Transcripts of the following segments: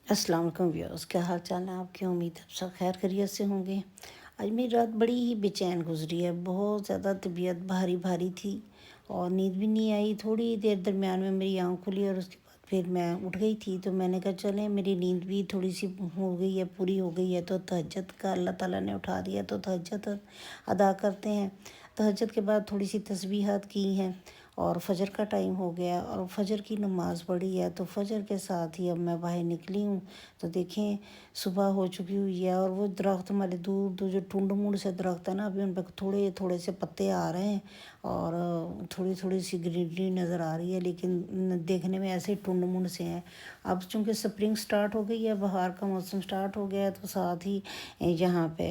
अस्सलाम वालेकुम व्यूअर्स, क्या हाल चाल है आपकी। उम्मीद है आप सब खैर खैरियत से होंगे। आज मेरी रात बड़ी ही बेचैन गुजरी है। बहुत ज़्यादा तबीयत भारी भारी थी और नींद भी नहीं आई। थोड़ी देर दरमियान में मेरी आँख खुली और उसके बाद फिर मैं उठ गई थी। तो मैंने कहा चलें, मेरी नींद भी थोड़ी सी हो गई है, पूरी हो गई है, तो तहज्जुद का अल्लाह ताला ने उठा दिया तो तहज्जुद अदा करते हैं। तहज्जुद के बाद थोड़ी सी तस्बीहात की हैं और फजर का टाइम हो गया और फजर की नमाज़ पढ़ी है। तो फजर के साथ ही अब मैं बाहर निकली हूँ तो देखें सुबह हो चुकी हुई है। और वो दरख्त हमारे दूर दूर जो टुंड मुंड से दरख्त है ना, अभी उन पर थोड़े थोड़े से पत्ते आ रहे हैं और थोड़ी थोड़ी सी ग्रीनरी नज़र आ रही है, लेकिन देखने में ऐसे टुंड मुंड से हैं। अब चूँकि स्प्रिंग स्टार्ट हो गई है, बहार का मौसम स्टार्ट हो गया है, तो साथ ही यहाँ पे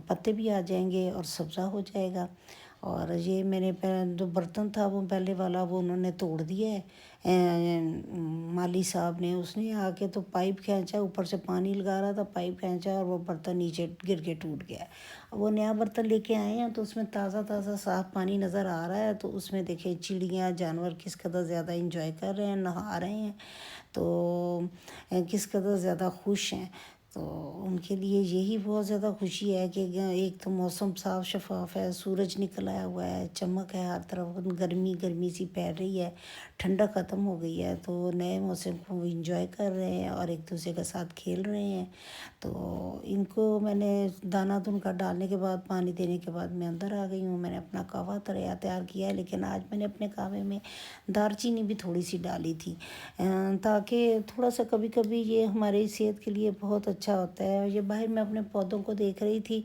पत्ते भी आ जाएंगे और सब्ज़ा हो जाएगा। और ये मेरे जो बर्तन था वो पहले वाला वो उन्होंने तोड़ दिया है। माली साहब ने, उसने आके तो पाइप खींचा, ऊपर से पानी लगा रहा था, पाइप खींचा और वो बर्तन नीचे गिर के टूट गया। अब वो नया बर्तन लेके आए हैं तो उसमें ताज़ा ताज़ा साफ़ पानी नज़र आ रहा है। तो उसमें देखिए चिड़ियाँ जानवर किस कदर ज़्यादा इंजॉय कर रहे हैं, नहा रहे हैं, तो किस कदर ज़्यादा खुश हैं। तो उनके लिए यही बहुत ज़्यादा खुशी है कि एक तो मौसम साफ़ शफाफ है, सूरज निकल आया हुआ है, चमक है हर तरफ, गर्मी गर्मी सी पै रही है, ठंडक ख़त्म हो गई है, तो नए मौसम को इंजॉय कर रहे हैं और एक दूसरे के साथ खेल रहे हैं। तो इनको मैंने दाना तुनका डालने के बाद, पानी देने के बाद मैं अंदर आ गई हूँ। मैंने अपना कहवा तैयार किया है, लेकिन आज मैंने अपने कहवे में दालचीनी भी थोड़ी सी डाली थी ताकि थोड़ा सा, कभी कभी ये हमारी सेहत के लिए बहुत अच्छा होता है। और ये बाहर मैं अपने पौधों को देख रही थी,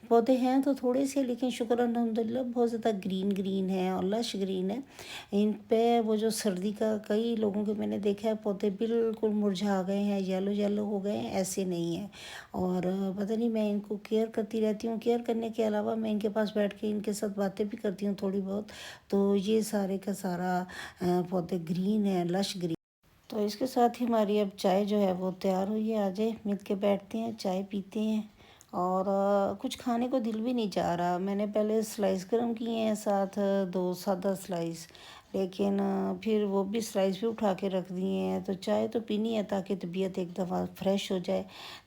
पौधे हैं तो थोड़े से, लेकिन शुक्र अल्हम्दुलिल्लाह बहुत ज़्यादा ग्रीन ग्रीन है और लश ग्रीन है। इन पे वो जो सर्दी का, कई लोगों के मैंने देखा है पौधे बिल्कुल मुरझा गए हैं, येलो येलो हो गए हैं, ऐसे नहीं है। और पता नहीं, मैं इनको केयर करती रहती हूँ। केयर करने के अलावा मैं इनके पास बैठ के इनके साथ बातें भी करती हूँ थोड़ी बहुत। तो ये सारे का सारा पौधे ग्रीन है, लश ग्रीन। तो इसके साथ ही हमारी अब चाय जो है वो तैयार हुई है। आ जाए, मिल के बैठते हैं, चाय पीते हैं। और कुछ खाने को दिल भी नहीं चाह रहा। मैंने पहले स्लाइस गर्म किए हैं, साथ दो सादा स्लाइस, लेकिन फिर वो भी स्लाइस भी उठा के रख दिए हैं। तो चाय तो पीनी है ताकि तबीयत एक दफ़ा फ्रेश हो जाए।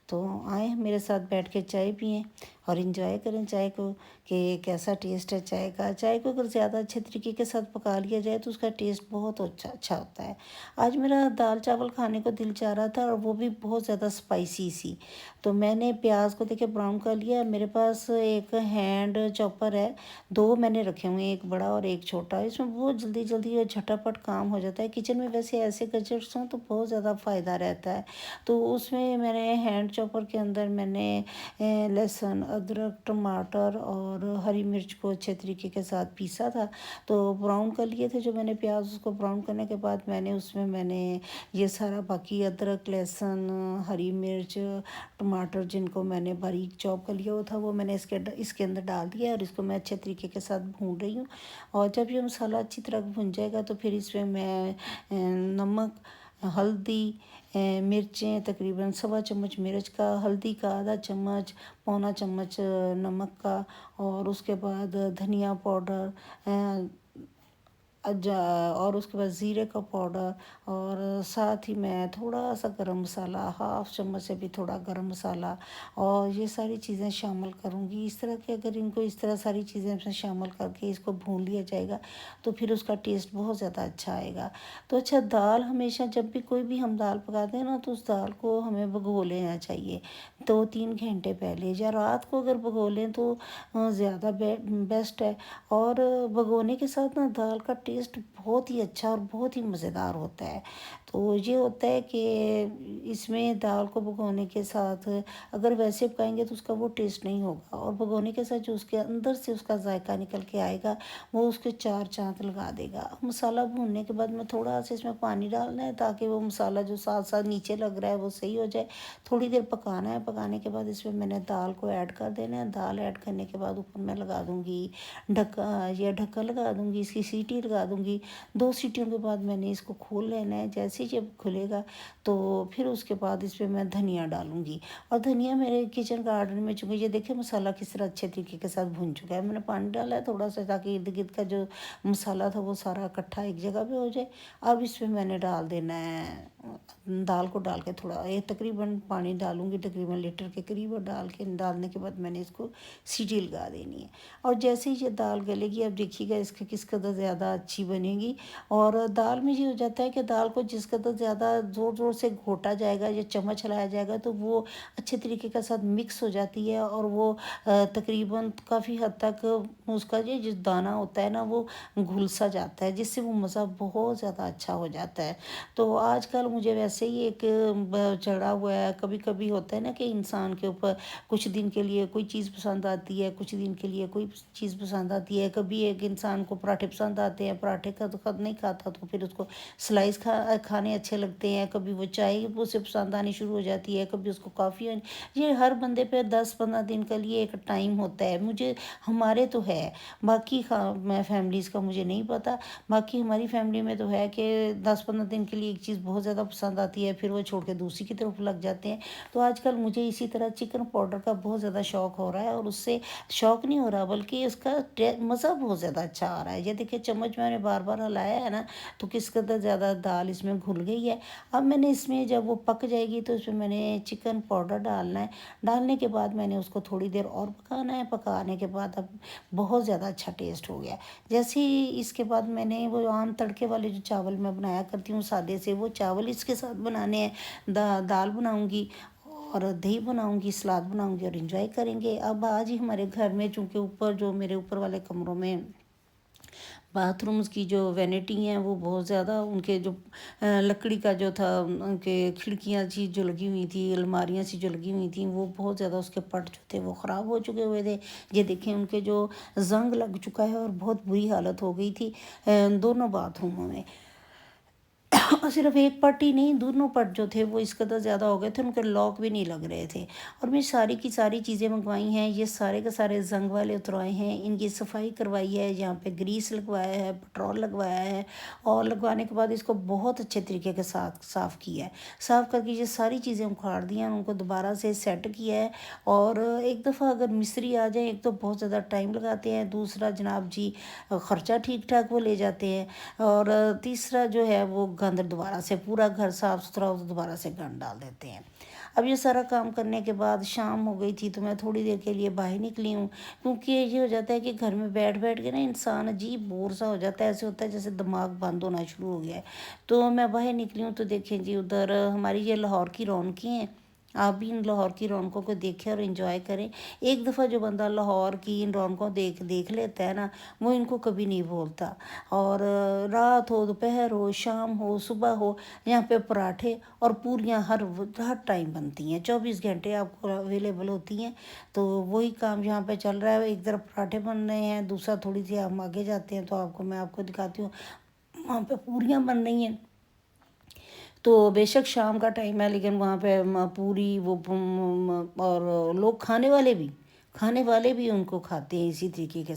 तो आए मेरे साथ बैठ के चाय पिएं और इन्जॉय करें चाय को, कि कैसा टेस्ट है चाय का। चाय को अगर ज़्यादा अच्छे तरीके के साथ पका लिया जाए तो उसका टेस्ट बहुत अच्छा अच्छा होता है। आज मेरा दाल चावल खाने को दिल चाह रहा था और वो भी बहुत ज़्यादा स्पाइसी सी। तो मैंने प्याज को देखिए ब्राउन कर लिया। मेरे पास एक हैंड चॉपर है, दो मैंने रखे हुए हैं, एक बड़ा और एक छोटा। इसमें बहुत जल्दी जल्दी और झटापट काम हो जाता है। किचन में वैसे ऐसे गैजेट्स हों तो बहुत ज़्यादा फ़ायदा रहता है। तो उसमें मैंने हैंड चॉपर के अंदर मैंने लहसुन, अदरक, टमाटर और हरी मिर्च को अच्छे तरीके के साथ पीसा था। तो ब्राउन कर लिए थे जो मैंने प्याज, उसको ब्राउन करने के बाद मैंने ये सारा बाकी अदरक, लहसुन, हरी मिर्च, टमाटर जिनको मैंने बारीक चॉप कर लिया हुआ था, वो मैंने इसके अंदर डाल दिया और इसको मैं अच्छे तरीके के साथ भून रही हूँ। और जब ये मसाला अच्छी तरह भुन जाएगा तो फिर इसमें मैं नमक, हल्दी, मिर्चें, तकरीबन सवा चम्मच मिर्च का, हल्दी का आधा चम्मच, पौना चम्मच नमक का, और उसके बाद धनिया पाउडर, और उसके बाद ज़ीरे का पाउडर, और साथ ही मैं थोड़ा सा गरम मसाला, हाफ़ चम्मच से भी थोड़ा गरम मसाला, और ये सारी चीज़ें शामिल करूँगी। इस तरह के, अगर इनको इस तरह सारी चीज़ें इसमें शामिल करके इसको भून लिया जाएगा तो फिर उसका टेस्ट बहुत ज़्यादा अच्छा आएगा। तो अच्छा, दाल हमेशा जब भी कोई भी हम दाल पकाते हैं ना, तो उस दाल को हमें भिगो लेना चाहिए 2-3 घंटे पहले, या रात को अगर भिगो लें तो ज़्यादा बेस्ट है। और भगोने के साथ ना दाल का टेस्ट बहुत ही अच्छा और बहुत ही मज़ेदार होता है। तो ये होता है कि इसमें दाल को भगोने के साथ अगर वैसे पकाएंगे तो उसका वो टेस्ट नहीं होगा, और भगोने के साथ जो उसके अंदर से उसका जायका निकल के आएगा वो उसके चार चांद लगा देगा। मसाला भूनने के बाद में थोड़ा सा इसमें पानी डालना है ताकि वो मसाला जो साथ साथ नीचे लग रहा है वो सही हो जाए। थोड़ी देर पकाना है। पकाने के बाद इसमें मैंने दाल को ऐड कर देना है। दाल ऐड करने के बाद ऊपर मैं लगा दूँगी ढक्का लगा दूँगी, इसकी सीटी लगा दूँगी। 2 सीटियों के बाद मैंने इसको खोल लेना है। जैसे ही जब खुलेगा तो फिर उसके बाद इसमें मैं धनिया डालूँगी। और धनिया मेरे किचन गार्डन में, चूँकि ये देखिए मसाला किस तरह अच्छे तरीके के साथ भुन चुका है। मैंने पानी डाला है थोड़ा सा ताकि इर्द गिर्द का जो मसाला था वो सारा इकट्ठा एक जगह पे हो जाए। अब इसमें मैंने डाल देना है दाल को डाल के थोड़ा ये तकरीबन पानी डालूंगी, तकरीबन लीटर के करीब, और डालने के बाद मैंने इसको सीटी लगा देनी है। और जैसे ही ये दाल गलेगी, अब देखिएगा इसका किस कदर ज़्यादा अच्छी बनेगी। और दाल में ये हो जाता है कि दाल को जिस कदर ज़्यादा ज़ोर ज़ोर से घोटा जाएगा या चम्मच हिलाया जाएगा तो वो अच्छे तरीके के साथ मिक्स हो जाती है, और वो तकरीबन काफ़ी हद तक उसका ये जो दाना होता है ना वो घुल सा जाता है, जिससे वो मज़ा बहुत ज़्यादा अच्छा हो जाता है। तो आजकल मुझे वैसे ही एक चढ़ा हुआ है, कभी कभी होता है ना कि इंसान के ऊपर कुछ दिन के लिए कोई चीज़ पसंद आती है, कुछ दिन के लिए कोई चीज़ पसंद आती है। कभी एक इंसान को पराठे पसंद आते हैं, पराठे का तो खद नहीं खाता तो फिर उसको स्लाइस खाने अच्छे लगते हैं। कभी वो चाय उसे पसंद आनी शुरू हो जाती है, कभी उसको कॉफ़ी। ये हर बंदे पे 10-15 दिन के लिए एक टाइम होता है। मुझे हमारे तो है, बाकी मैं फैमिलीज़ का मुझे नहीं पता। बाकी हमारी फैमिली में तो है कि 10-15 दिन के लिए एक चीज़ बहुत ज़्यादा पसंद आती है, फिर वो छोड़ के दूसरी की तरफ लग जाते हैं। तो आजकल मुझे इसी तरह चिकन पाउडर का बहुत ज़्यादा शौक़ हो रहा है, और उससे शौक़ नहीं हो रहा बल्कि उसका मज़ा बहुत ज़्यादा अच्छा आ रहा है। ये देखिए चम्मच मैंने बार बार हिलाया है ना, तो किस कदर ज़्यादा दाल इसमें घुल गई है। अब मैंने इसमें जब वो पक जाएगी तो इसमें मैंने चिकन पाउडर डालना है। डालने के बाद मैंने उसको थोड़ी देर और पकाना है। पकाने के बाद अब बहुत ज़्यादा अच्छा टेस्ट हो गया। जैसे ही इसके बाद मैंने वो आम तड़के वाले जो चावल मैं बनाया करती हूँ सादे से, वो चावल इसके साथ बनाने हैं। दाल बनाऊँगी और दही बनाऊँगी, सलाद बनाऊँगी और इंजॉय करेंगे। अब आज ही हमारे घर में, चूँकि ऊपर जो मेरे ऊपर वाले कमरों में बाथरूम्स की जो वैनिटी हैं वो बहुत ज़्यादा, उनके जो लकड़ी का जो था, उनके खिड़कियाँ सी जो लगी हुई थी, अलमारियाँ सी जो लगी हुई थी, वो बहुत ज़्यादा उसके पट जो थे वो ख़राब हो चुके हुए थे। ये देखें उनके जो ज़ंग लग चुका है और बहुत बुरी हालत हो गई थी दोनों बाथरूमों में। और सिर्फ एक पट ही नहीं, दोनों पट जो थे वो इस कदर ज़्यादा हो गए थे, उनके लॉक भी नहीं लग रहे थे। और मैं सारी की सारी चीज़ें मंगवाई हैं, ये सारे के सारे जंग वाले उतरवाए हैं, इनकी सफाई करवाई है, यहाँ पे ग्रीस लगवाया है, पेट्रोल लगवाया है, और लगवाने के बाद इसको बहुत अच्छे तरीके के साथ साफ़ किया है। साफ़ करके ये सारी चीज़ें उखाड़ दी हैं, उनको दोबारा से सेट किया है। और एक दफ़ा अगर मिस्त्री आ जाए, एक तो बहुत ज़्यादा टाइम लगाते हैं, दूसरा जनाब जी ख़र्चा ठीक ठाक वो ले जाते हैं, और तीसरा जो है वो गंद दोबारा से, पूरा घर साफ़ सुथरा हो तो दोबारा से गंद डाल देते हैं। अब ये सारा काम करने के बाद शाम हो गई थी, तो मैं थोड़ी देर के लिए बाहर निकली हूँ, क्योंकि ये हो जाता है कि घर में बैठ बैठ के ना इंसान अजीब बोर सा हो जाता है। ऐसे होता है जैसे दिमाग बंद होना शुरू हो गया है। तो मैं बाहर निकली हूँ, तो देखें जी उधर हमारी ये लाहौर की रौनकें हैं। आप भी इन लाहौर की रौनकों को देखें और इन्जॉय करें। एक दफ़ा जो बंदा लाहौर की इन रौनकों देख लेता है ना, वो इनको कभी नहीं भूलता। और रात हो, दोपहर हो, शाम हो, सुबह हो, यहाँ पे पराठे और पूरियाँ हर टाइम बनती हैं, 24 घंटे आपको अवेलेबल होती हैं। तो वही काम यहाँ पे चल रहा है। एक तरफ पराठे बन रहे हैं, दूसरा थोड़ी सी हम आगे जाते हैं तो मैं आपको दिखाती हूँ, वहाँ पे पूरियाँ बन रही हैं। तो बेशक शाम का टाइम है, लेकिन वहाँ पे पूरी वो और लोग खाने वाले भी उनको खाते हैं इसी तरीके के